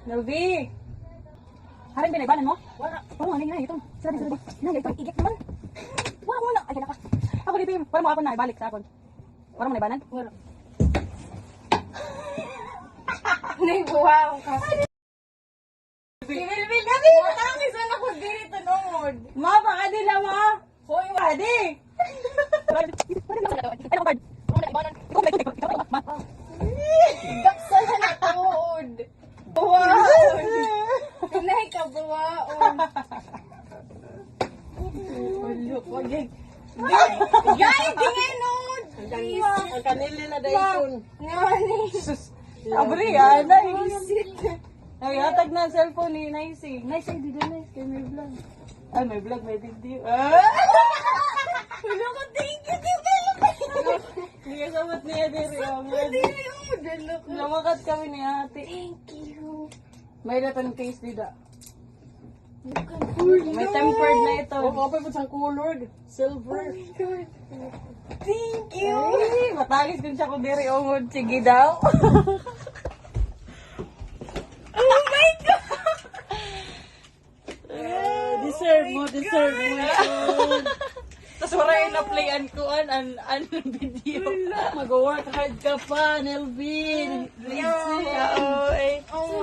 Novi! Haring binaibanan mo? Wala. Oo, ano yun, ito. Sila din. Nay, ito, igit naman. Wala mo na. Ay, ka. Ako dito yung, para mo ako na, ibalik sa akon. Para mo naibanan? Wala. Naibuhaw ka. Bilbil kami! Matangis na ako diri tanongod. Ma, baka din na, ma! Hoy, Adi! Daksa na natuod. Buwaon. Pinay ka buwaon. Gay, dingay nood. Ang kanili na dayton. Ngani. Abri, ay, hatag na ang cellphone ni Naisi. Naisi, di na Naisi, kay may vlog. Ay, may vlog, may video. Wala ko, thank you, Hindi ka sabat niya diri. Lumakat kami ni ate. Thank you. May datan case dida. May tempered na ito. Okay po sa colored. Silver. Thank you. Ay, matagis din siya kung diri ungod. Sige daw. Oh my God. Deserve mo, deserve mo. Tapos wala yung na-playan ko an video. Mag-work hard ka pa, Nelvin. Oo, eh. Oh my